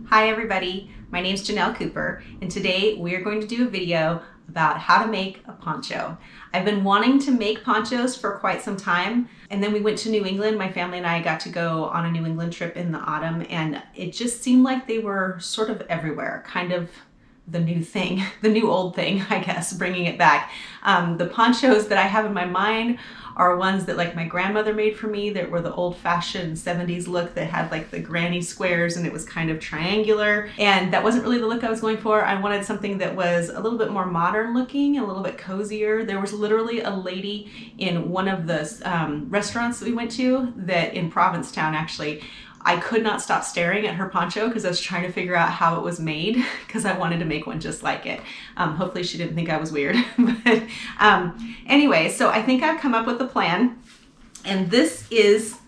Hi everybody, my name is Ginell Cooper, and today we are going to do a video about how to make a poncho. I've been wanting to make ponchos for quite some time, and then we went to New England. My family and I got to go on a New England trip in the autumn, and it just seemed like they were sort of everywhere, kind of the new thing, the new old thing, I guess, bringing it back. The ponchos that I have in my mind are ones that like my grandmother made for me that were the old-fashioned 70s look that had like the granny squares and it was kind of triangular, and that wasn't really the look I was going for. I wanted something that was a little bit more modern looking, a little bit cozier. There was literally a lady in one of the restaurants that we went to that in Provincetown actually. I could not stop staring at her poncho because I was trying to figure out how it was made because I wanted to make one just like it. Hopefully she didn't think I was weird. But anyway, so I think I've come up with a plan, and this is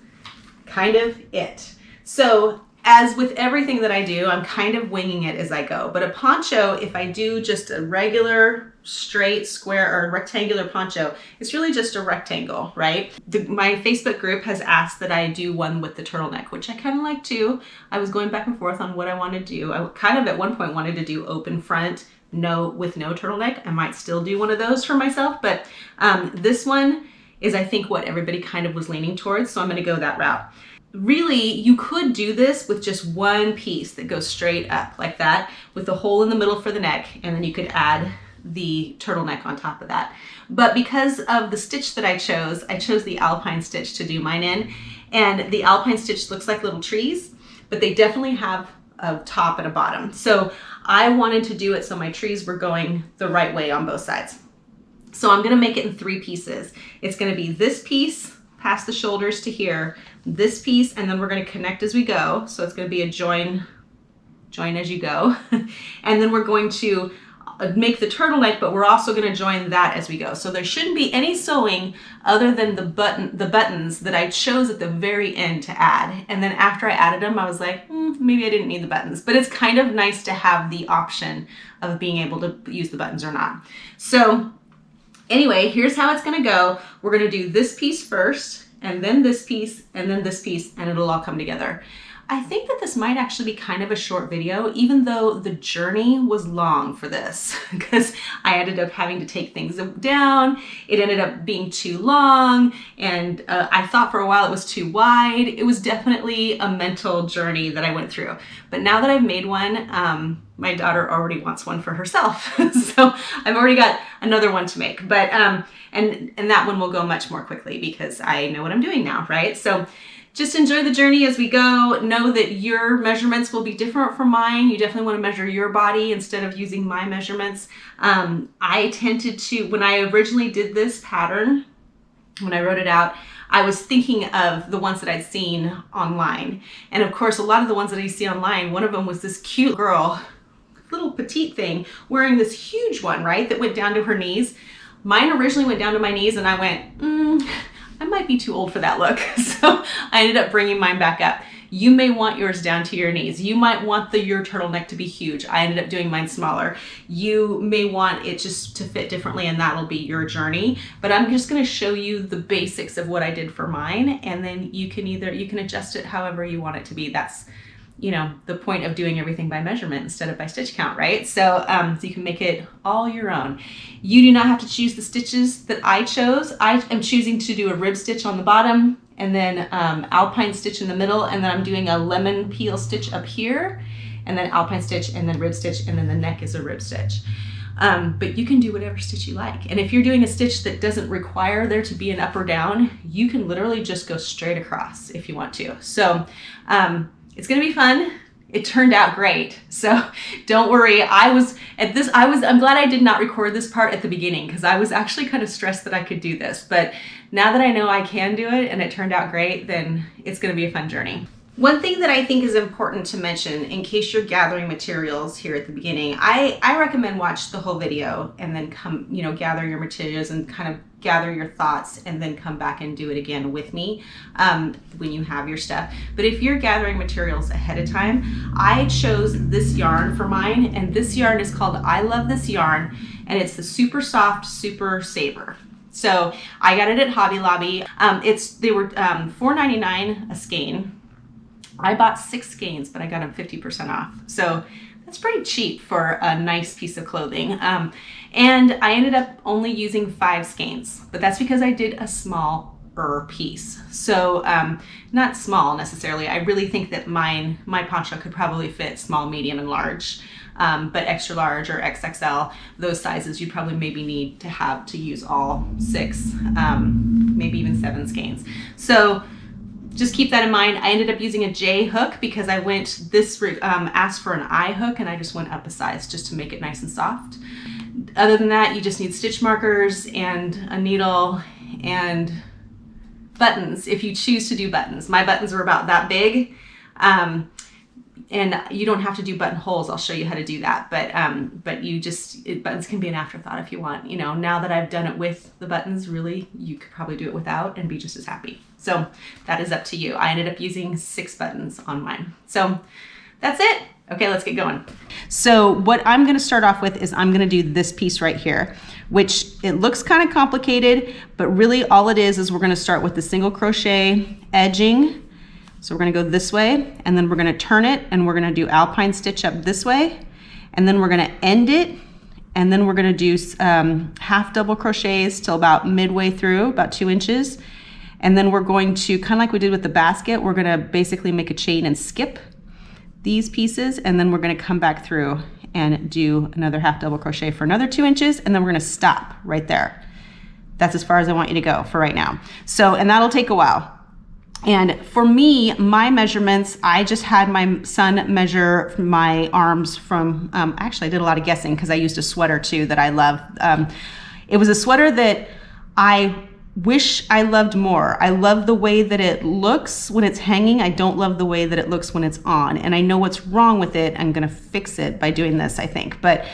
kind of it. So as with everything that I do, I'm kind of winging it as I go. But a poncho, if I do just a regular straight square or rectangular poncho, it's really just a rectangle, right? My Facebook group has asked that I do one with the turtleneck, which I kind of like too. I was going back and forth on what I want to do. I kind of at one point wanted to do open front, with no turtleneck. I might still do one of those for myself, but this one is I think what everybody kind of was leaning towards, so I'm going to go that route. Really, you could do this with just one piece that goes straight up like that with a hole in the middle for the neck, and then you could add the turtleneck on top of that. But because of the stitch that I chose the Alpine stitch to do mine in, and the Alpine stitch looks like little trees, but they definitely have a top and a bottom. So I wanted to do it so my trees were going the right way on both sides. So I'm gonna make it in 3 pieces. It's gonna be this piece past the shoulders to here, this piece, and then we're going to connect as we go. So it's going to be a join as you go. And then we're going to make the turtleneck, but we're also going to join that as we go. So there shouldn't be any sewing other than the buttons that I chose at the very end to add. And then after I added them, I was like, maybe I didn't need the buttons, but it's kind of nice to have the option of being able to use the buttons or not. So anyway, here's how it's gonna go. We're gonna do this piece first, and then this piece, and then this piece, and it'll all come together. I think that this might actually be kind of a short video, even though the journey was long for this, because I ended up having to take things down. It ended up being too long, and I thought for a while it was too wide. It was definitely a mental journey that I went through. But now that I've made one, my daughter already wants one for herself. So I've already got another one to make, but and that one will go much more quickly because I know what I'm doing now, right? So just enjoy the journey as we go. Know that your measurements will be different from mine. You definitely want to measure your body instead of using my measurements. I tended to, when I originally did this pattern, when I wrote it out, I was thinking of the ones that I'd seen online. And of course, a lot of the ones that I see online, one of them was this cute girl, little petite thing, wearing this huge one, right, that went down to her knees. Mine originally went down to my knees, and I went, I might be too old for that look. So I ended up bringing mine back up. You may want yours down to your knees. You might want your turtleneck to be huge. I ended up doing mine smaller. You may want it just to fit differently, and that'll be your journey. But I'm just gonna show you the basics of what I did for mine, and then you can adjust it however you want it to be. That's, you know, the point of doing everything by measurement instead of by stitch count, right? So, so you can make it all your own. You do not have to choose the stitches that I chose. I am choosing to do a rib stitch on the bottom, and then Alpine stitch in the middle, and then I'm doing a lemon peel stitch up here, and then Alpine stitch, and then rib stitch, and then the neck is a rib stitch. But you can do whatever stitch you like. And if you're doing a stitch that doesn't require there to be an up or down, you can literally just go straight across if you want to. So it's gonna be fun. It turned out great. So don't worry. I'm glad I did not record this part at the beginning because I was actually kind of stressed that I could do this. But now that I know I can do it and it turned out great, then it's gonna be a fun journey. One thing that I think is important to mention in case you're gathering materials here at the beginning, I recommend watch the whole video and then come, gather your materials and kind of gather your thoughts and then come back and do it again with me when you have your stuff. But if you're gathering materials ahead of time, I chose this yarn for mine, and this yarn is called I Love This Yarn, and it's the Super Soft Super Saver. So I got it at Hobby Lobby. They were $4.99 a skein. I bought 6 skeins, but I got them 50% off. So that's pretty cheap for a nice piece of clothing. And I ended up only using 5 skeins, but that's because I did a smaller piece. So not small necessarily. I really think that my poncho could probably fit small, medium, and large. But extra large or XXL, those sizes you'd probably maybe need to have to use all 6, maybe even 7 skeins. So just keep that in mind. I ended up using a J hook because I went this route, asked for an I hook, and I just went up a size just to make it nice and soft. Other than that, you just need stitch markers and a needle and buttons if you choose to do buttons. My buttons are about that big. And you don't have to do buttonholes. I'll show you how to do that. But buttons can be an afterthought if you want. You know, now that I've done it with the buttons, really, you could probably do it without and be just as happy. So that is up to you. I ended up using 6 buttons on mine. So that's it. Okay, let's get going. So what I'm gonna start off with is I'm gonna do this piece right here, which it looks kind of complicated, but really all it is we're gonna start with the single crochet edging. So we're gonna go this way, and then we're gonna turn it, and we're gonna do alpine stitch up this way, and then we're gonna end it, and then we're gonna do half double crochets till about midway through, about 2 inches. And then we're going to, kind of like we did with the basket, we're gonna basically make a chain and skip these pieces, and then we're gonna come back through and do another half double crochet for another 2 inches, and then we're gonna stop right there. That's as far as I want you to go for right now. So, and that'll take a while. And for me, my measurements, I just had my son measure my arms from, actually I did a lot of guessing because I used a sweater too that I love. It was a sweater that I wish I loved more. I love the way that it looks when it's hanging. I don't love the way that it looks when it's on. And I know what's wrong with it. I'm gonna fix it by doing this, I think. But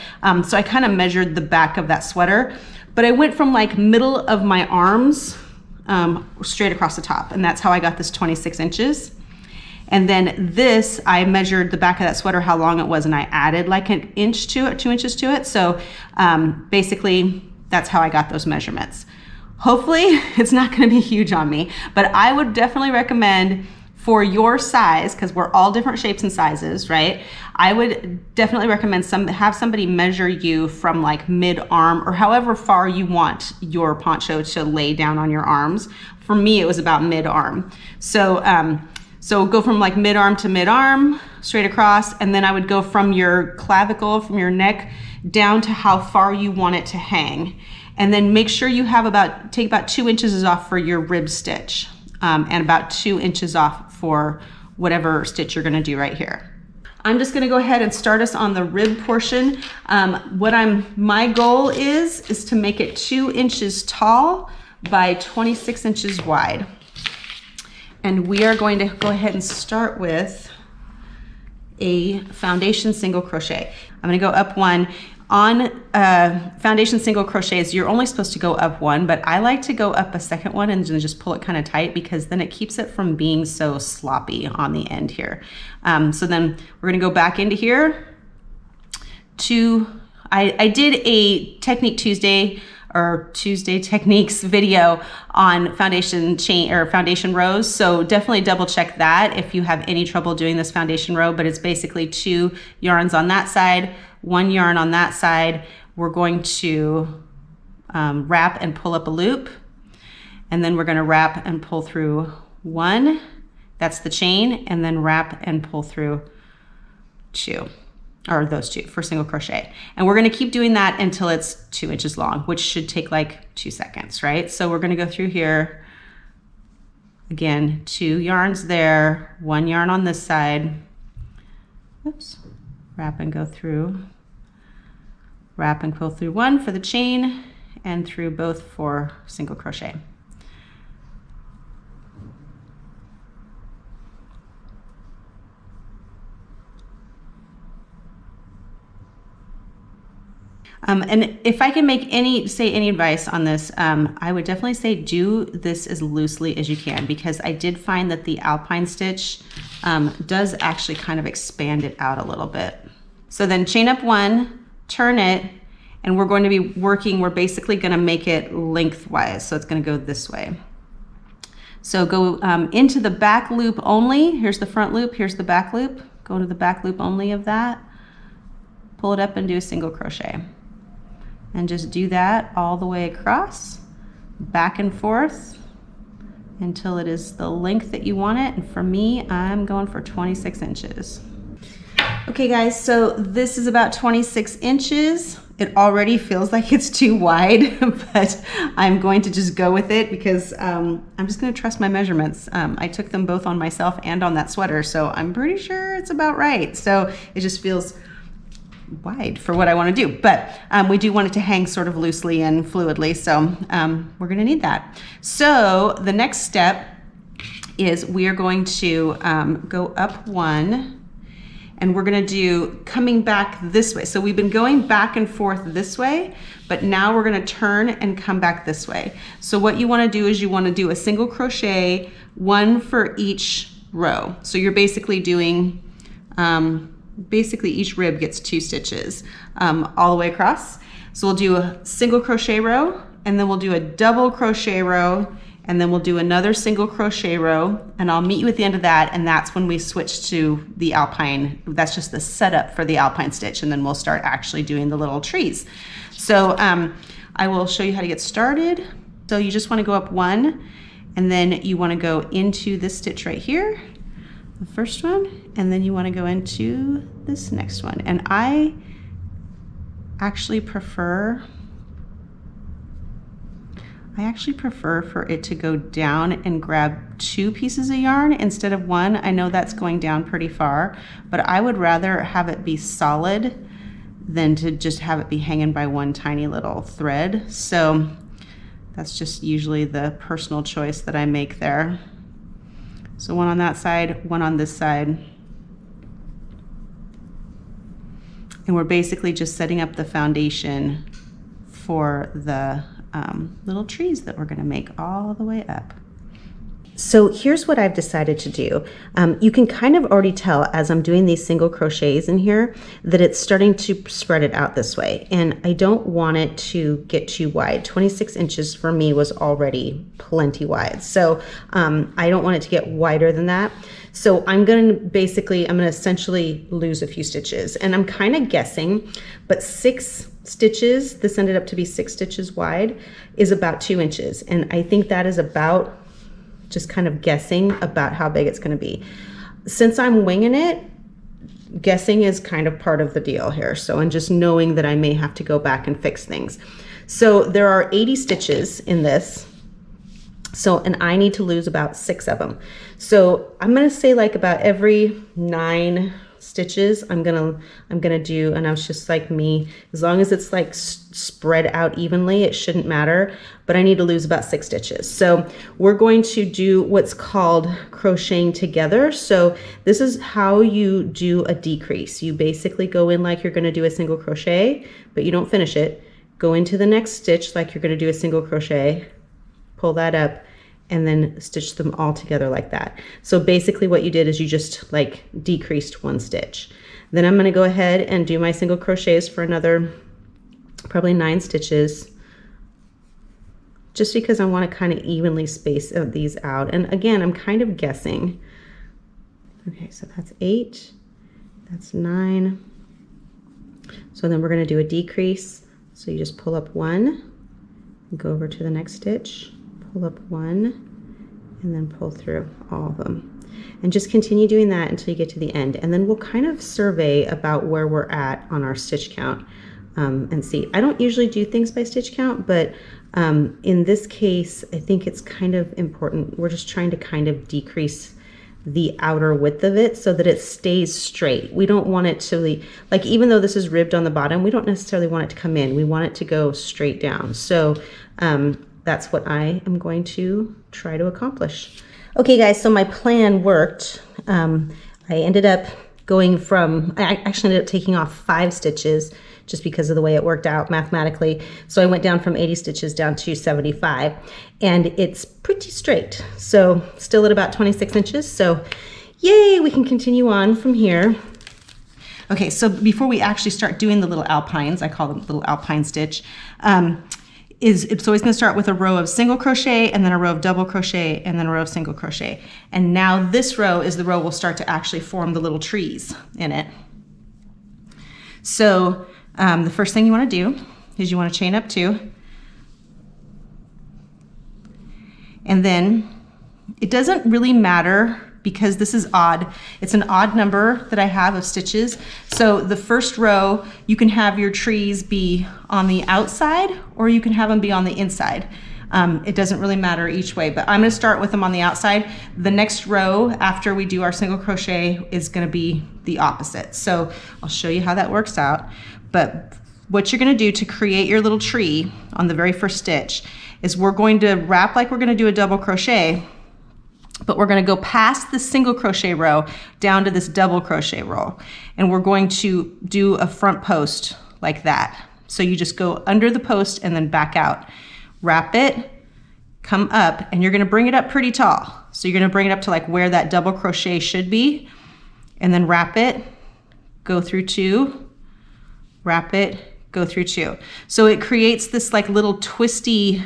so I kind of measured the back of that sweater, but I went from like middle of my arms straight across the top, and that's how I got this 26 inches. And then this, I measured the back of that sweater, how long it was, and I added like an inch to it, 2 inches to it. So basically, that's how I got those measurements. Hopefully, it's not gonna be huge on me, but I would definitely recommend for your size, because we're all different shapes and sizes, right? I would definitely recommend have somebody measure you from like mid-arm or however far you want your poncho to lay down on your arms. For me, it was about mid-arm. So, so go from like mid-arm to mid-arm, straight across, and then I would go from your clavicle, from your neck, down to how far you want it to hang. And then make sure you have take about 2 inches off for your rib stitch, and about 2 inches off for whatever stitch you're gonna do right here. I'm just gonna go ahead and start us on the rib portion. My goal is to make it 2 inches tall by 26 inches wide. And we are going to go ahead and start with a foundation single crochet. I'm gonna go up 1. On foundation single crochets, you're only supposed to go up 1, but I like to go up a second one and just pull it kind of tight because then it keeps it from being so sloppy on the end here. So then we're gonna go back into here I did a Technique Tuesday or Tuesday Techniques video on foundation chain or foundation rows. So definitely double check that if you have any trouble doing this foundation row, but it's basically 2 yarns on that side, 1 yarn on that side. We're going to wrap and pull up a loop, and then we're going to wrap and pull through 1. That's the chain, and then wrap and pull through 2, or those 2 for single crochet. And we're going to keep doing that until it's 2 inches long, which should take like 2 seconds, right? So we're going to go through here again, 2 yarns there, 1 yarn on this side. Oops. Wrap and go through, wrap and pull through 1 for the chain, and through both for single crochet. And if I can make any advice on this, I would definitely say do this as loosely as you can, because I did find that the Alpine stitch does actually kind of expand it out a little bit. So then chain up 1, turn it, and we're going to be working, we're basically going to make it lengthwise. So it's going to go this way. So go into the back loop only. Here's the front loop, here's the back loop. Go to the back loop only of that. Pull it up and do a single crochet. And just do that all the way across, back and forth, until it is the length that you want it. And for me, I'm going for 26 inches. Okay guys, so this is about 26 inches. It already feels like it's too wide, but I'm going to just go with it because I'm just gonna trust my measurements. I took them both on myself and on that sweater, so I'm pretty sure it's about right. So it just feels wide for what I want to do, but we do want it to hang sort of loosely and fluidly, so we're going to need that. So the next step is we are going to go up one, and we're going to do coming back this way. So we've been going back and forth this way, but now we're going to turn and come back this way. So what you want to do is you want to do a single crochet, one for each row. So you're basically doing basically each rib gets 2 stitches all the way across. So we'll do a single crochet row, and then we'll do a double crochet row, and then we'll do another single crochet row, and I'll meet you at the end of that, and that's when we switch to the alpine. That's just the setup for the alpine stitch, and then we'll start actually doing the little trees. So I will show you how to get started. So you just want to go up one, and then you want to go into this stitch right here, the first one, and then you want to go into this next one. And I actually prefer for it to go down and grab 2 pieces of yarn instead of 1. I know that's going down pretty far, but I would rather have it be solid than to just have it be hanging by one tiny little thread. So that's just usually the personal choice that I make there. So one on that side, one on this side. And we're basically just setting up the foundation for the little trees that we're going to make all the way up. So here's what I've decided to do. You can kind of already tell as I'm doing these single crochets in here that it's starting to spread it out this way, and I don't want it to get too wide. 26 inches for me was already plenty wide, so I don't want it to get wider than that. So I'm gonna essentially lose a few stitches, and I'm kind of guessing, but 6 stitches, this ended up to be 6 stitches wide, is about 2 inches, and I think that is about, just kind of guessing about how big it's going to be. Since I'm winging it, guessing is kind of part of the deal here. So, and just knowing that I may have to go back and fix things. So there are 80 stitches in this. So, and I need to lose about 6 of them. So I'm going to say like about every 9 stitches I'm gonna do, and I was just like me, as long as it's like spread out evenly, it shouldn't matter, but I need to lose about 6 stitches. So we're going to do what's called crocheting together. So this is how you do a decrease. You basically go in like you're going to do a single crochet, but you don't finish it. Go into the next stitch like you're going to do a single crochet, pull that up, and then stitch them all together like that. So basically what you did is you just like decreased 1 stitch. Then I'm going to go ahead and do my single crochets for another probably 9 stitches, just because I want to kind of evenly space these out. And again, I'm kind of guessing. Okay, so that's 8, that's 9. So then we're going to do a decrease. So you just pull up 1, go over to the next stitch, pull up 1, and then pull through all of them, and just continue doing that until you get to the end. And then we'll kind of survey about where we're at on our stitch count and see. I don't usually do things by stitch count, but in this case I think it's kind of important. We're just trying to kind of decrease the outer width of it so that it stays straight. We don't want it to, like, even though this is ribbed on the bottom, we don't necessarily want it to come in. We want it to go straight down. So that's what I am going to try to accomplish. Okay guys, so my plan worked. I ended up going from, I actually ended up taking off 5 stitches just because of the way it worked out mathematically. So I went down from 80 stitches down to 75, and it's pretty straight. So still at about 26 inches. So yay, we can continue on from here. Okay, so before we actually start doing the little alpines, I call them little alpine stitch, it's always going to start with a row of single crochet and then a row of double crochet and then a row of single crochet. And now this row is the row we'll start to actually form the little trees in it. So the first thing you want to do is you want to chain up 2. And then it doesn't really matter because this is odd. It's an odd number that I have of stitches. So the first row, you can have your trees be on the outside or you can have them be on the inside. It doesn't really matter each way, but I'm gonna start with them on the outside. The next row after we do our single crochet is gonna be the opposite. So I'll show you how that works out. But what you're gonna do to create your little tree on the very first stitch is we're going to wrap like we're gonna do a double crochet, but we're going to go past the single crochet row down to this double crochet row. And we're going to do a front post like that. So you just go under the post and then back out. Wrap it, come up, and you're going to bring it up pretty tall. So you're going to bring it up to like where that double crochet should be, and then wrap it, go through 2, wrap it, go through 2. So it creates this like little twisty,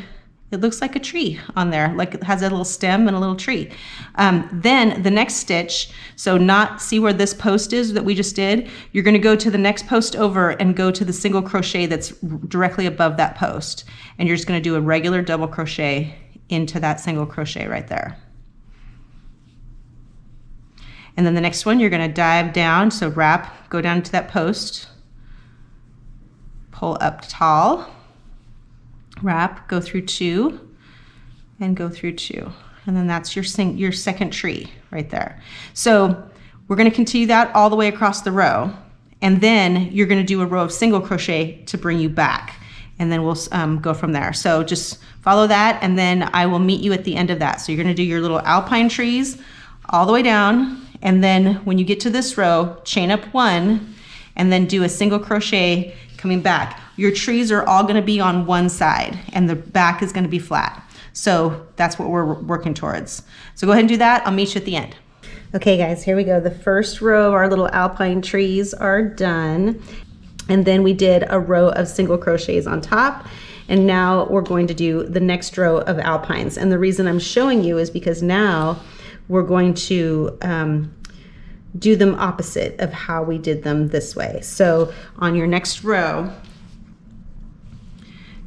it looks like a tree on there, like it has a little stem and a little tree. Then the next stitch, so not see where this post is that we just did, you're gonna go to the next post over and go to the single crochet that's directly above that post. And you're just gonna do a regular double crochet into that single crochet right there. And then the next one, you're gonna dive down, so wrap, go down to that post, pull up tall, wrap, go through 2, and go through 2. And then that's your second tree right there. So we're gonna continue that all the way across the row. And then you're gonna do a row of single crochet to bring you back. And then we'll go from there. So just follow that, and then I will meet you at the end of that. So you're gonna do your little alpine trees all the way down. And then when you get to this row, chain up 1, and then do a single crochet coming back. Your trees are all gonna be on one side and the back is gonna be flat. So that's what we're working towards. So go ahead and do that. I'll meet you at the end. Okay guys, here we go. The first row of our little alpine trees are done. And then we did a row of single crochets on top. And now we're going to do the next row of alpines. And the reason I'm showing you is because now we're going to do them opposite of how we did them this way. So on your next row,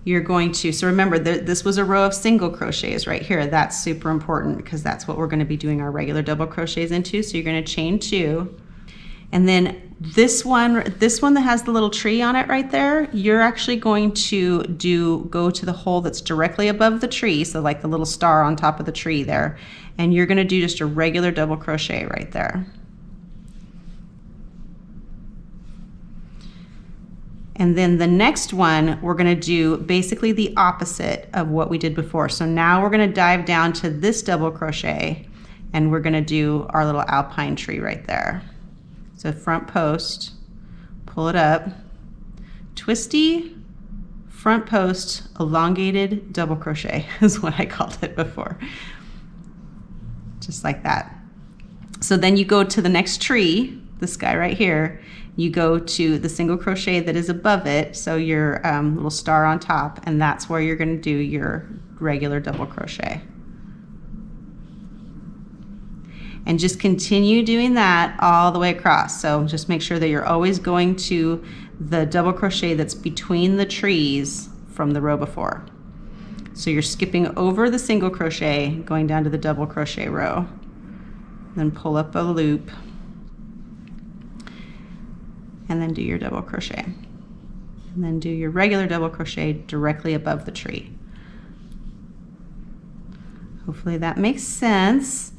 you're going to, so remember this was a row of single crochets right here. That's super important because that's what we're going to be doing our regular double crochets into. So you're going to chain 2. And then this one that has the little tree on it right there, you're actually going to go to the hole that's directly above the tree. So like the little star on top of the tree there. And you're going to do just a regular double crochet right there. And then the next one, we're gonna do basically the opposite of what we did before. So now we're gonna dive down to this double crochet and we're gonna do our little alpine tree right there. So front post, pull it up, twisty, front post, elongated double crochet is what I called it before. Just like that. So then you go to the next tree, this guy right here, you go to the single crochet that is above it, so your little star on top, and that's where you're going to do your regular double crochet. And just continue doing that all the way across. So just make sure that you're always going to the double crochet that's between the trees from the row before. So you're skipping over the single crochet, going down to the double crochet row, then pull up a loop, and then do your double crochet. And then do your regular double crochet directly above the tree. Hopefully that makes sense.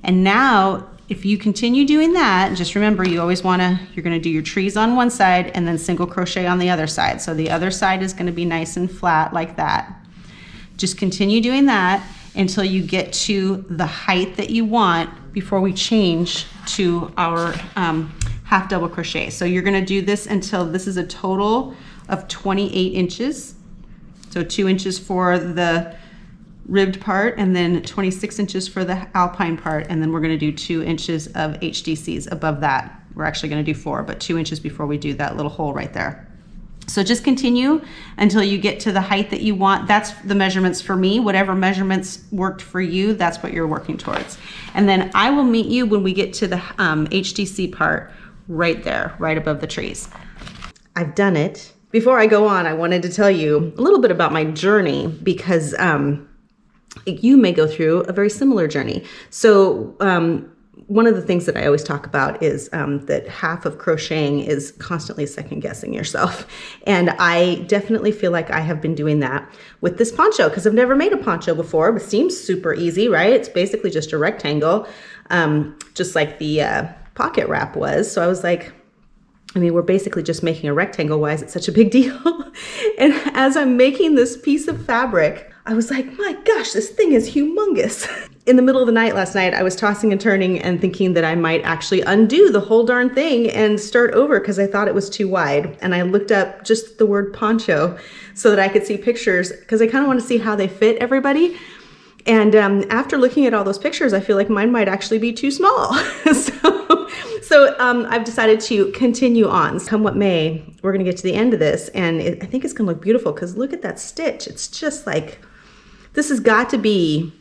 And now, if you continue doing that, just remember you always you're gonna do your trees on one side and then single crochet on the other side. So the other side is gonna be nice and flat like that. Just continue doing that until you get to the height that you want before we change to our half double crochet. So you're gonna do this until this is a total of 28 inches. So 2 inches for the ribbed part and then 26 inches for the alpine part, and then we're gonna do 2 inches of HDCs above that. We're actually gonna do 4, but 2 inches before we do that little hole right there. So just continue until you get to the height that you want. That's the measurements for me. Whatever measurements worked for you, that's what you're working towards. And then I will meet you when we get to the HDC part right there, right above the trees. I've done it. Before I go on, I wanted to tell you a little bit about my journey because you may go through a very similar journey. So one of the things that I always talk about is that half of crocheting is constantly second guessing yourself. And I definitely feel like I have been doing that with this poncho because I've never made a poncho before. It seems super easy, right? It's basically just a rectangle, just like the pocket wrap was. So I was like, I mean, we're basically just making a rectangle. Why is it such a big deal? And as I'm making this piece of fabric, I was like, my gosh, this thing is humongous. In the middle of the night last night, I was tossing and turning and thinking that I might actually undo the whole darn thing and start over because I thought it was too wide. And I looked up just the word poncho so that I could see pictures because I kind of want to see how they fit everybody. And after looking at all those pictures, I feel like mine might actually be too small. So I've decided to continue on. Come what may, we're gonna get to the end of this and I think it's gonna look beautiful because look at that stitch. It's just like, this has got to be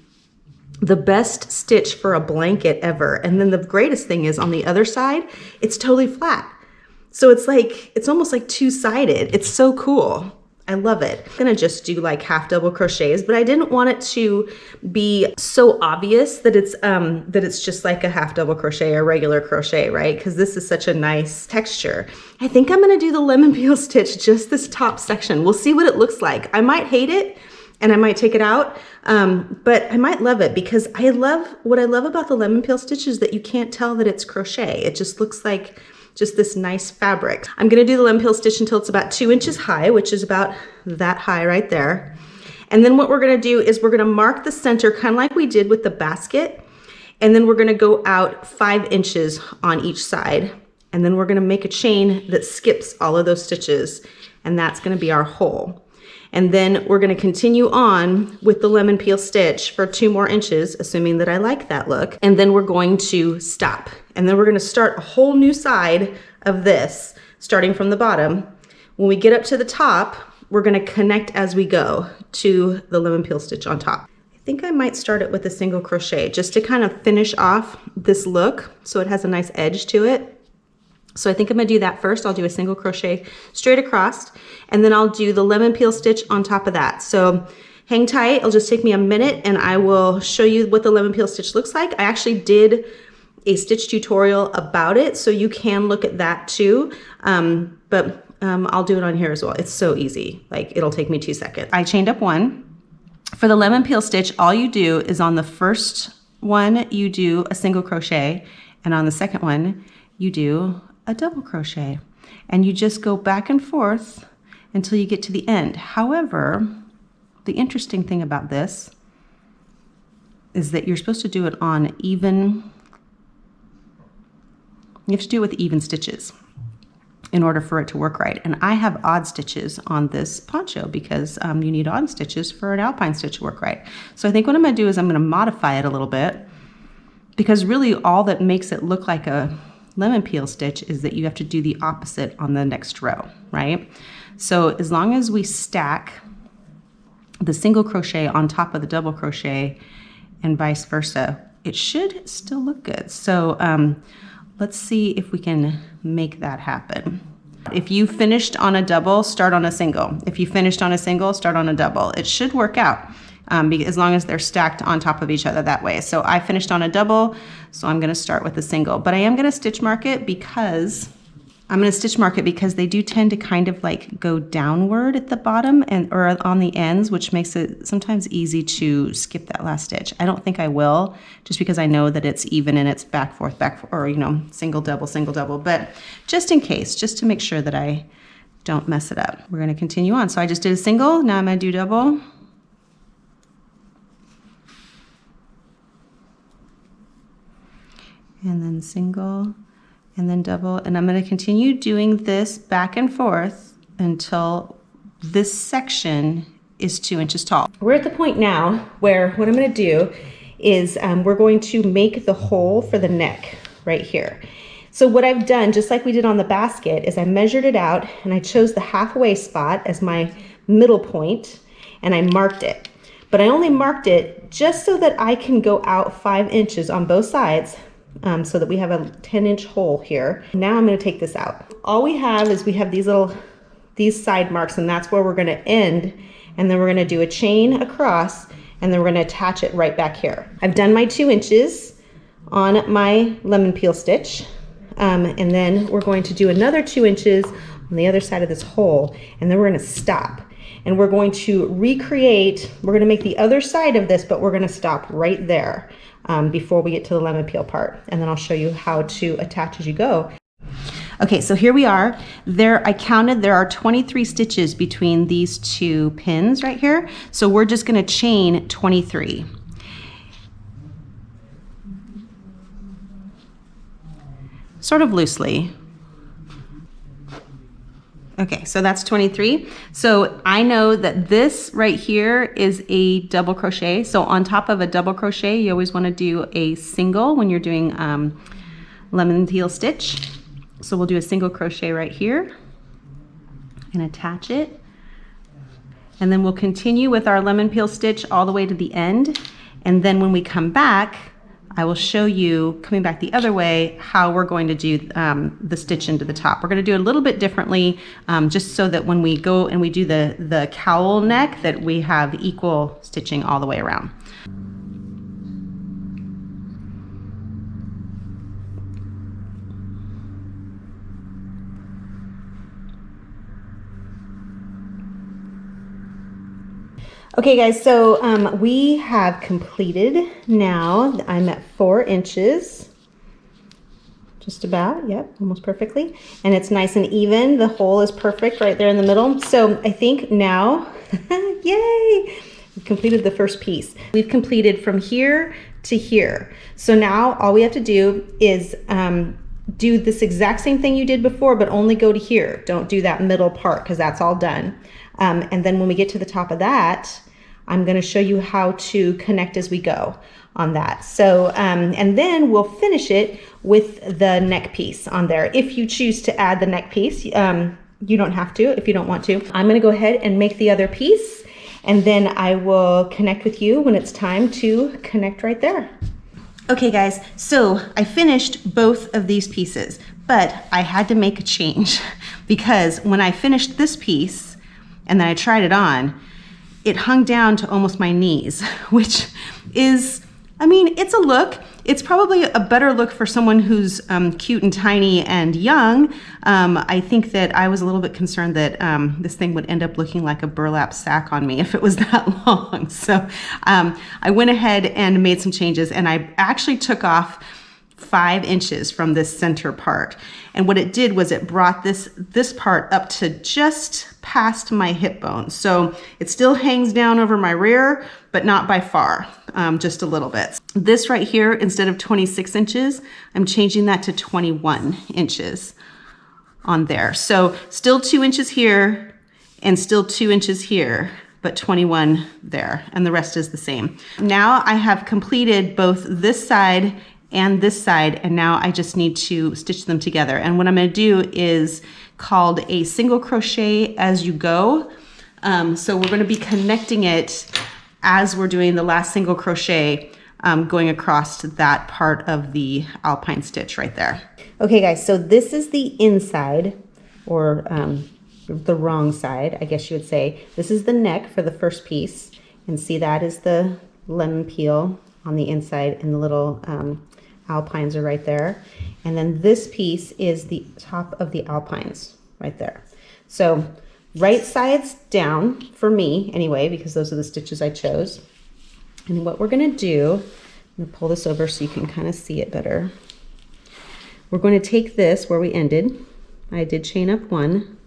the best stitch for a blanket ever. And then the greatest thing is on the other side, it's totally flat. So it's like, it's almost like two-sided. It's so cool. I love it. I'm gonna just do like half double crochets, but I didn't want it to be so obvious that it's just like a half double crochet or regular crochet, right? Because this is such a nice texture. I think I'm gonna do the lemon peel stitch, just this top section. We'll see what it looks like. I might hate it and I might take it out, but I might love it because what I love about the lemon peel stitch is that you can't tell that it's crochet. It just looks like just this nice fabric. I'm gonna do the lemon peel stitch until it's about 2 inches high, which is about that high right there. And then what we're gonna do is we're gonna mark the center kind of like we did with the basket. And then we're gonna go out 5 inches on each side. And then we're gonna make a chain that skips all of those stitches. And that's gonna be our hole. And then we're gonna continue on with the lemon peel stitch for 2 more inches, assuming that I like that look. And then we're going to stop. And then we're gonna start a whole new side of this, starting from the bottom. When we get up to the top, we're gonna connect as we go to the lemon peel stitch on top. I think I might start it with a single crochet just to kind of finish off this look so it has a nice edge to it. So I think I'm gonna do that first. I'll do a single crochet straight across, and then I'll do the lemon peel stitch on top of that. So hang tight, it'll just take me a minute and I will show you what the lemon peel stitch looks like. I actually did a stitch tutorial about it, so you can look at that too. But I'll do it on here as well. It's so easy, like it'll take me 2 seconds. I chained up 1. For the lemon peel stitch, all you do is on the first one, you do a single crochet, and on the second one, you do a double crochet. And you just go back and forth until you get to the end. However, the interesting thing about this is that you're supposed to do it on even, you have to do it with even stitches in order for it to work right. And I have odd stitches on this poncho because you need odd stitches for an alpine stitch to work right. So I think what I'm gonna do is I'm gonna modify it a little bit because really all that makes it look like a lemon peel stitch is that you have to do the opposite on the next row, right? So as long as we stack the single crochet on top of the double crochet and vice versa, it should still look good. So let's see if we can make that happen. If you finished on a double, start on a single. If you finished on a single, start on a double. It should work out as long as they're stacked on top of each other that way. So I finished on a double, so I'm gonna start with a single. But I am gonna stitch mark it because they do tend to kind of like go downward at the bottom or on the ends, which makes it sometimes easy to skip that last stitch. I don't think I will, just because I know that it's even and it's back, forth, or you know, single, double, but just in case, just to make sure that I don't mess it up. We're gonna continue on. So I just did a single, now I'm gonna do double. And then single, and then double, and I'm going to continue doing this back and forth until this section is 2 inches tall. We're at the point now where what I'm going to do is we're going to make the hole for the neck right here. So what I've done, just like we did on the basket, is I measured it out and I chose the halfway spot as my middle point and I marked it. But I only marked it just so that I can go out 5 inches on both sides, so that we have a 10-inch hole here. Now I'm going to take this out. All we have is we have these side marks, and that's where we're going to end, and then we're going to do a chain across, and then we're going to attach it right back here. I've done my 2 inches on my lemon peel stitch, and then we're going to do another 2 inches on the other side of this hole, and then we're going to stop. And we're going to recreate, we're going to make the other side of this, but we're going to stop right there before we get to the lemon peel part. And then I'll show you how to attach as you go. Okay, so here we are. I counted there are 23 stitches between these 2 pins right here. So we're just going to chain 23. Sort of loosely. Okay, so that's 23. So I know that this right here is a double crochet. So on top of a double crochet, you always want to do a single when you're doing lemon peel stitch. So we'll do a single crochet right here and attach it. And then we'll continue with our lemon peel stitch all the way to the end. And then when we come back, I will show you, coming back the other way, how we're going to do the stitch into the top. We're going to do it a little bit differently, just so that when we go and we do the cowl neck, that we have equal stitching all the way around. Okay guys, so we have completed now. I'm at 4 inches, just about, yep, almost perfectly. And it's nice and even. The hole is perfect right there in the middle. So I think now, yay, we've completed the first piece. We've completed from here to here. So now all we have to do is do this exact same thing you did before, but only go to here. Don't do that middle part because that's all done. And then when we get to the top of that, I'm going to show you how to connect as we go on that. So, and then we'll finish it with the neck piece on there. If you choose to add the neck piece, you don't have to if you don't want to. I'm going to go ahead and make the other piece, and then I will connect with you when it's time to connect right there. Okay guys, so I finished both of these pieces, but I had to make a change because when I finished this piece and then I tried it on, it hung down to almost my knees, which is, I mean, it's a look. It's probably a better look for someone who's cute and tiny and young. I think that I was a little bit concerned that this thing would end up looking like a burlap sack on me if it was that long. So I went ahead and made some changes, and I actually took off 5 inches from this center part. And what it did was it brought this part up to just past my hip bone. So it still hangs down over my rear, but not by far, just a little bit. This right here, instead of 26 inches, I'm changing that to 21 inches on there. So still 2 inches here and still 2 inches here, but 21 there, and the rest is the same. Now I have completed both this side and this side, and now I just need to stitch them together. And what I'm going to do is called a single crochet as you go. So we're going to be connecting it as we're doing the last single crochet, going across to that part of the alpine stitch right there. Okay guys, so this is the inside, or the wrong side, I guess you would say. This is the neck for the first piece, and see that is the lemon peel on the inside, and the little alpines are right there. And then this piece is the top of the alpines right there. So right sides down for me anyway, because those are the stitches I chose. And what we're going to do, I'm going to pull this over so you can kind of see it better. We're going to take this where we ended. I did chain up 1.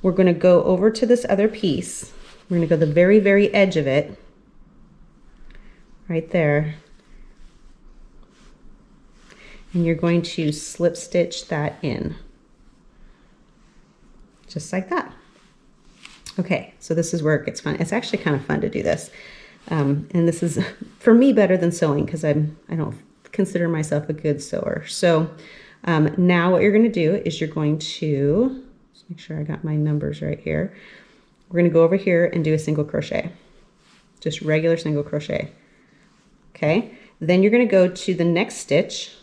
We're going to go over to this other piece. We're going to go the very, very edge of it right there. And you're going to slip stitch that in, just like that. Okay, so this is where it gets fun. It's actually kind of fun to do this. And this is, for me, better than sewing, because I don't consider myself a good sewer. So Now what you're going to do is you're going to, just make sure I got my numbers right here. We're going to go over here and do a single crochet, just regular single crochet. Okay, then you're going to go to the next stitch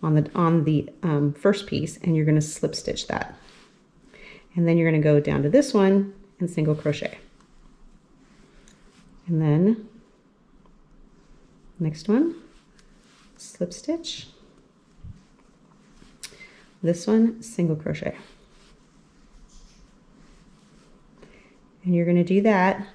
on the first piece, and you're going to slip stitch that. And then you're going to go down to this one and single crochet. And then next one, slip stitch. This one, single crochet. And you're going to do that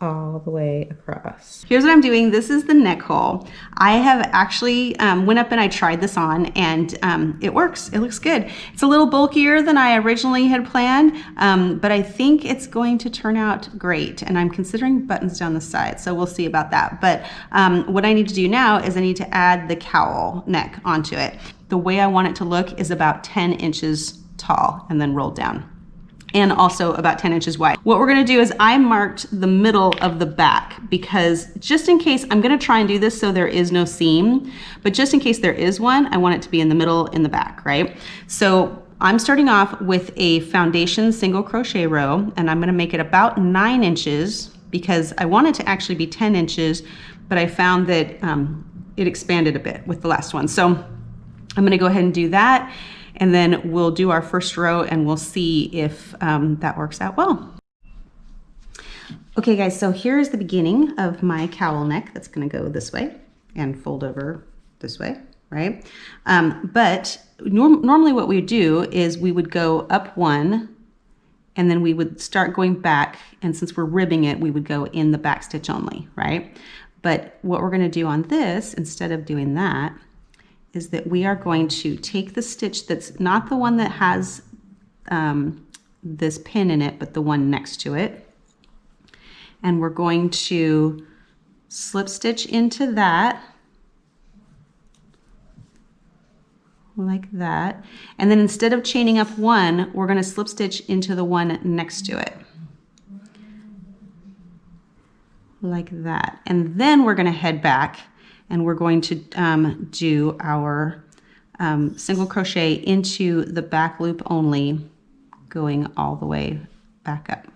all the way across. Here's what I'm doing. This is the neck hole. I have actually went up and I tried this on, and it works. It looks good. It's a little bulkier than I originally had planned, but I think it's going to turn out great. And I'm considering buttons down the side, so we'll see about that. But what I need to do now is I need to add the cowl neck onto it. The way I want it to look is about 10 inches tall and then rolled down, and also about 10 inches wide. What we're gonna do is I marked the middle of the back, because just in case, I'm gonna try and do this so there is no seam, but just in case there is one, I want it to be in the middle in the back, right? So I'm starting off with a foundation single crochet row, and I'm gonna make it about 9 inches because I want it to actually be 10 inches, but I found that it expanded a bit with the last one. So I'm gonna go ahead and do that, and then we'll do our first row and we'll see if that works out well. Okay guys, so here's the beginning of my cowl neck. That's gonna go this way and fold over this way, right? But normally what we would do is we would go up one, and then we would start going back, and since we're ribbing it, we would go in the back stitch only, right? But what we're gonna do on this, instead of doing that, is that we are going to take the stitch that's not the one that has this pin in it, but the one next to it. And we're going to slip stitch into that, like that. And then instead of chaining up one, we're gonna slip stitch into the one next to it, like that. And then we're gonna head back, and we're going to do our single crochet into the back loop only, going all the way back up.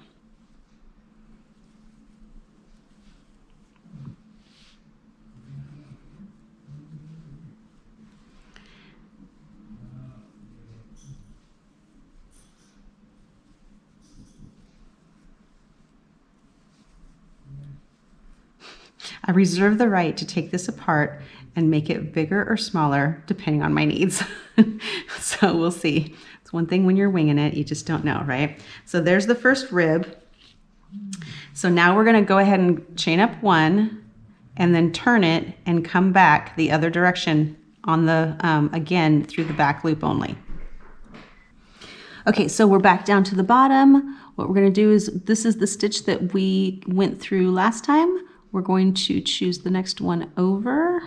I reserve the right to take this apart and make it bigger or smaller depending on my needs. So we'll see. It's one thing when you're winging it, you just don't know, right? So there's the first rib. So now we're gonna go ahead and chain up one and then turn it and come back the other direction on the, again, through the back loop only. Okay, so we're back down to the bottom. What we're gonna do is, this is the stitch that we went through last time. We're going to choose the next one over,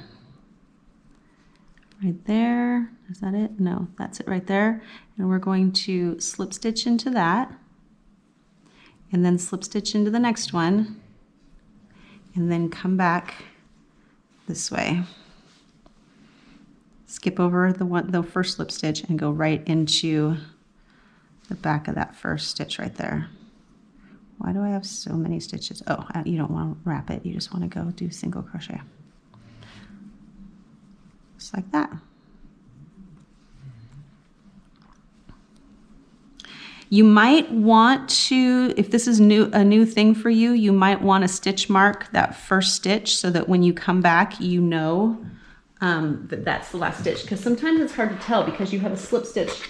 right there. Is that it? No, that's it right there. And we're going to slip stitch into that, and then slip stitch into the next one, and then come back this way. Skip over the first slip stitch and go right into the back of that first stitch right there. Why do I have so many stitches? Oh, you don't want to wrap it. You just want to go do single crochet. Just like that. You might want to, if this is a new thing for you, you might want to stitch mark that first stitch so that when you come back, you know that that's the last stitch. Because sometimes it's hard to tell because you have a slip stitch.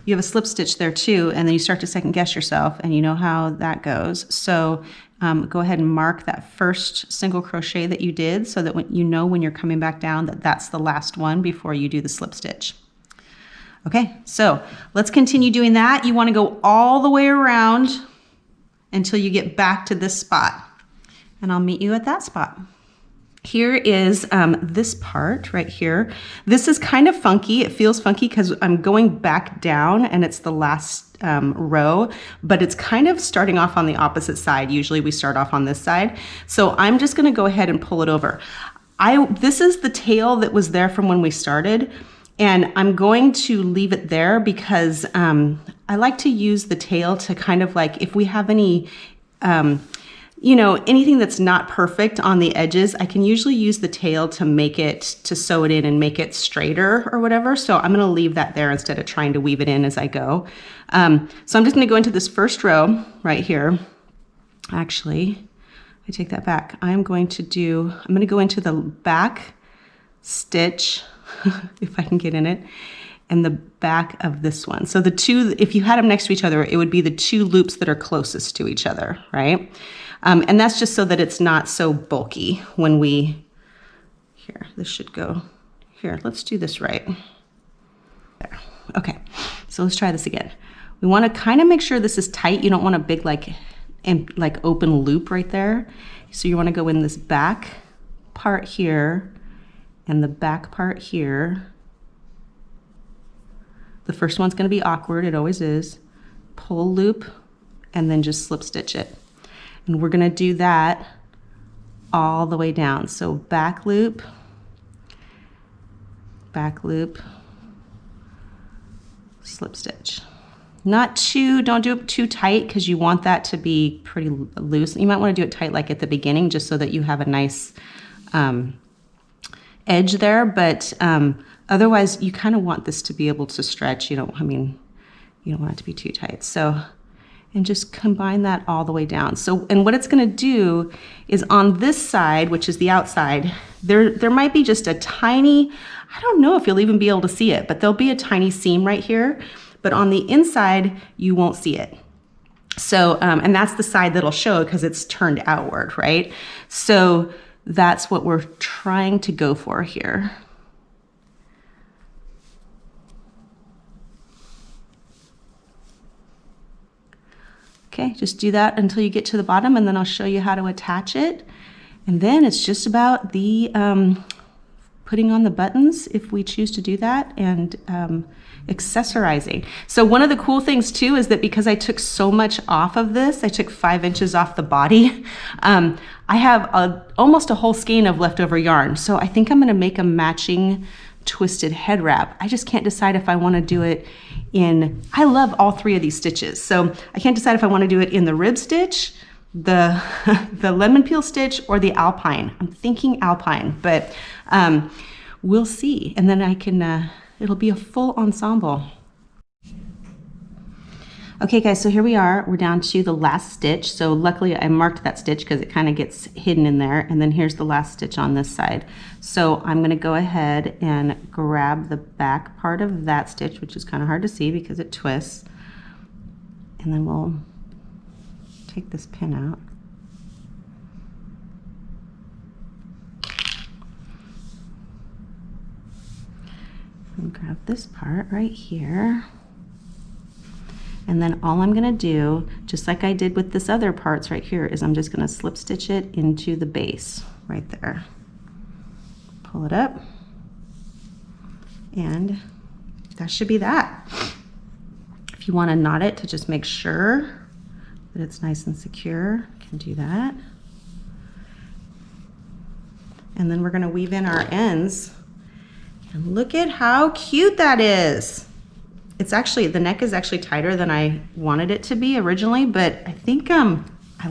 You have a slip stitch there too, and then you start to second guess yourself, and you know how that goes. So go ahead and mark that first single crochet that you did so that when you're coming back down that that's the last one before you do the slip stitch. Okay, so let's continue doing that. You want to go all the way around until you get back to this spot, and I'll meet you at that spot. Here is this part right here. This is kind of funky. It feels funky because I'm going back down and it's the last row, but it's kind of starting off on the opposite side. Usually we start off on this side. So I'm just gonna go ahead and pull it over. This is the tail that was there from when we started, and I'm going to leave it there because I like to use the tail to kind of like, if we have any, you know, anything that's not perfect on the edges, I can usually use the tail to make it, to sew it in and make it straighter or whatever. So I'm gonna leave that there instead of trying to weave it in as I go. So I'm just gonna go into this first row right here. Actually, I take that back. I'm gonna go into the back stitch, if I can get in it, and the back of this one. So the two, if you had them next to each other, it would be the two loops that are closest to each other, right? And that's just so that it's not so bulky when here, this should go, here, let's do this right. There. Okay, so let's try this again. We wanna kind of make sure this is tight. You don't want a big like open loop right there. So you wanna go in this back part here and the back part here. The first one's gonna be awkward, it always is. Pull loop and then just slip stitch it. And we're gonna do that all the way down. So back loop, slip stitch. Don't do it too tight because you want that to be pretty loose. You might wanna do it tight like at the beginning just so that you have a nice edge there, but otherwise you kind of want this to be able to stretch. You don't want it to be too tight. So, and just combine that all the way down. So, and what it's gonna do is on this side, which is the outside, there might be just a tiny, I don't know if you'll even be able to see it, but there'll be a tiny seam right here. But on the inside, you won't see it. So, and that's the side that'll show because it's turned outward, right? So that's what we're trying to go for here. Okay, just do that until you get to the bottom and then I'll show you how to attach it. And then it's just about the putting on the buttons if we choose to do that, and accessorizing. So one of the cool things too is that because I took so much off of this, I took 5 inches off the body, I have almost a whole skein of leftover yarn. So I think I'm gonna make a matching twisted head wrap. I just can't decide if I wanna do it I love all 3 of these stitches. So I can't decide if I wanna do it in the rib stitch, the lemon peel stitch, or the Alpine. I'm thinking Alpine, but we'll see. And then I can, it'll be a full ensemble. Okay guys, so here we are. We're down to the last stitch. So luckily I marked that stitch because it kind of gets hidden in there. And then here's the last stitch on this side. So I'm gonna go ahead and grab the back part of that stitch, which is kind of hard to see because it twists. And then we'll take this pin out. And grab this part right here. And then all I'm gonna do, just like I did with this other parts right here, is I'm just gonna slip stitch it into the base right there. Pull it up, and that should be that. If you wanna knot it to just make sure that it's nice and secure, you can do that. And then we're gonna weave in our ends, and look at how cute that is. It's actually, the neck is actually tighter than I wanted it to be originally, but I think I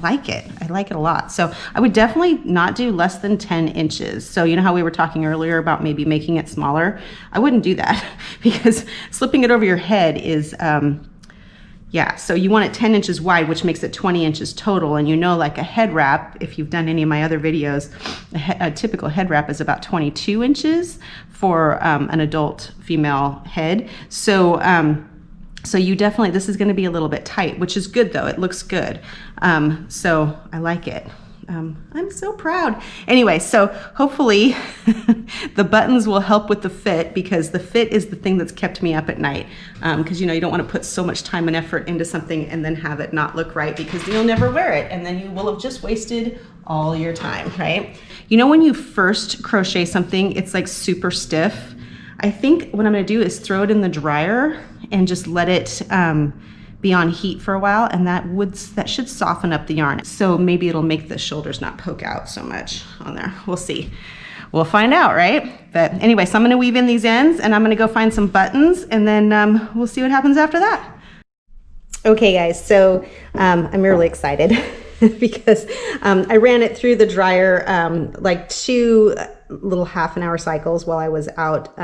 like it. I like it a lot. So I would definitely not do less than 10 inches. So you know how we were talking earlier about maybe making it smaller? I wouldn't do that because slipping it over your head is, yeah, so you want it 10 inches wide, which makes it 20 inches total. And you know, like a head wrap, if you've done any of my other videos, a typical head wrap is about 22 inches for an adult female head. So, so you definitely, this is gonna be a little bit tight, which is good though, it looks good. So I like it. I'm so proud. Anyway, so hopefully the buttons will help with the fit, because the fit is the thing that's kept me up at night. Because you know, you don't want to put so much time and effort into something and then have it not look right, because you'll never wear it and then you will have just wasted all your time, right? You know, when you first crochet something, it's like super stiff. I think what I'm gonna do is throw it in the dryer and just let it be on heat for a while, and that should soften up the yarn. So maybe it'll make the shoulders not poke out so much on there. We'll see. We'll find out, right? But anyway, so I'm gonna weave in these ends and I'm gonna go find some buttons and then we'll see what happens after that. Okay guys, so I'm really excited because I ran it through the dryer like 2 little half-an-hour cycles while I was out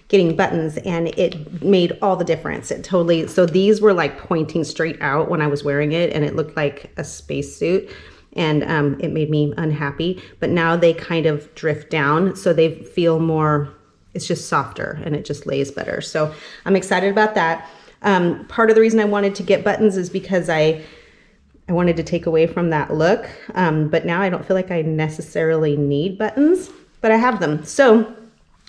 getting buttons, and it made all the difference. It totally, so these were like pointing straight out when I was wearing it and it looked like a spacesuit, and it made me unhappy. But now they kind of drift down, so they feel more, it's just softer and it just lays better. So I'm excited about that. Part of the reason I wanted to get buttons is because I wanted to take away from that look, but now I don't feel like I necessarily need buttons, but I have them. So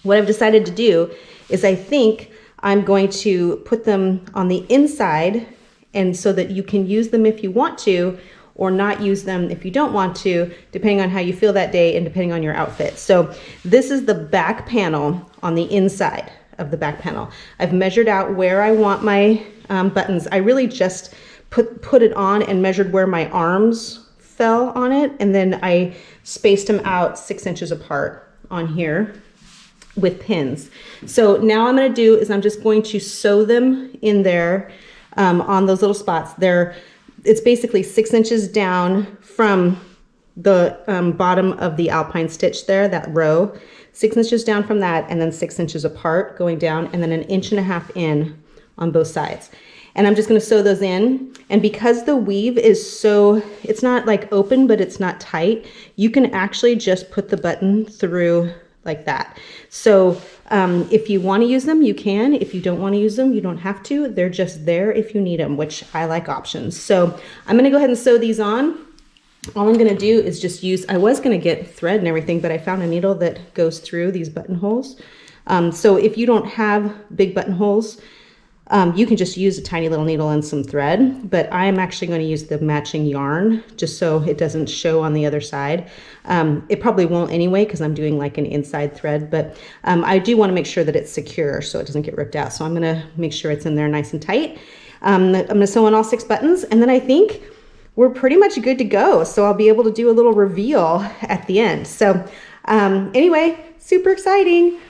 what I've decided to do is I think I'm going to put them on the inside, and so that you can use them if you want to, or not use them if you don't want to, depending on how you feel that day and depending on your outfit. So this is the back panel on the inside of the back panel. I've measured out where I want my buttons. I really just put it on and measured where my arms fell on it, and then I spaced them out 6 inches apart on here with pins. So now I'm going to do is I'm just going to sew them in there on those little spots. It's basically 6 inches down from the bottom of the Alpine stitch there, that row, 6 inches down from that, and then 6 inches apart going down, and then 1.5 inches in on both sides. And I'm just going to sew those in. And because the weave is so, it's not like open, but it's not tight, you can actually just put the button through like that. So if you want to use them, you can. If you don't want to use them, you don't have to. They're just there if you need them, which I like options. So I'm going to go ahead and sew these on. All I'm going to do is just use, I was going to get thread and everything, but I found a needle that goes through these buttonholes. So if you don't have big buttonholes, you can just use a tiny little needle and some thread, but I am actually going to use the matching yarn just so it doesn't show on the other side. It probably won't anyway because I'm doing like an inside thread, but I do want to make sure that it's secure so it doesn't get ripped out. So I'm going to make sure it's in there nice and tight. I'm going to sew on all 6 buttons, and then I think we're pretty much good to go. So I'll be able to do a little reveal at the end. So anyway, super exciting.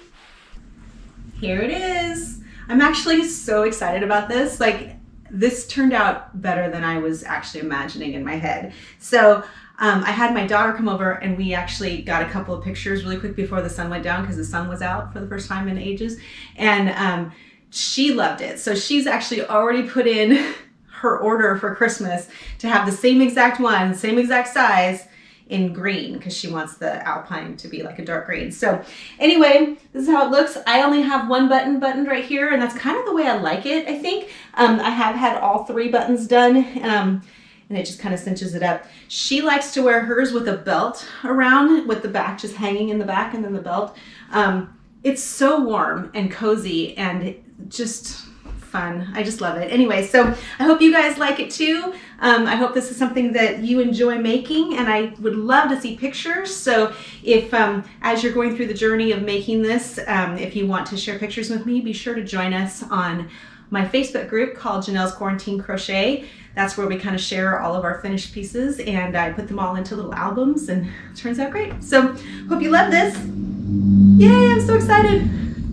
Here it is. I'm actually so excited about this. Like, this turned out better than I was actually imagining in my head. So I had my daughter come over and we actually got a couple of pictures really quick before the sun went down because the sun was out for the first time in ages. And she loved it. So she's actually already put in her order for Christmas to have the same exact one, same exact size in green, because she wants the Alpine to be like a dark green. So anyway, this is how it looks. I only have one button buttoned right here, and that's kind of the way I like it, I think. I have had all 3 buttons done, and it just kind of cinches it up. She likes to wear hers with a belt around, with the back just hanging in the back and then the belt. It's so warm and cozy and just fun. I just love it. Anyway, so I hope you guys like it too. I hope this is something that you enjoy making, and I would love to see pictures. So if as you're going through the journey of making this, if you want to share pictures with me, be sure to join us on my Facebook group called Ginell's Quarantine Crochet. That's where we kind of share all of our finished pieces, and I put them all into little albums, and it turns out great. So hope you love this. Yay, I'm so excited.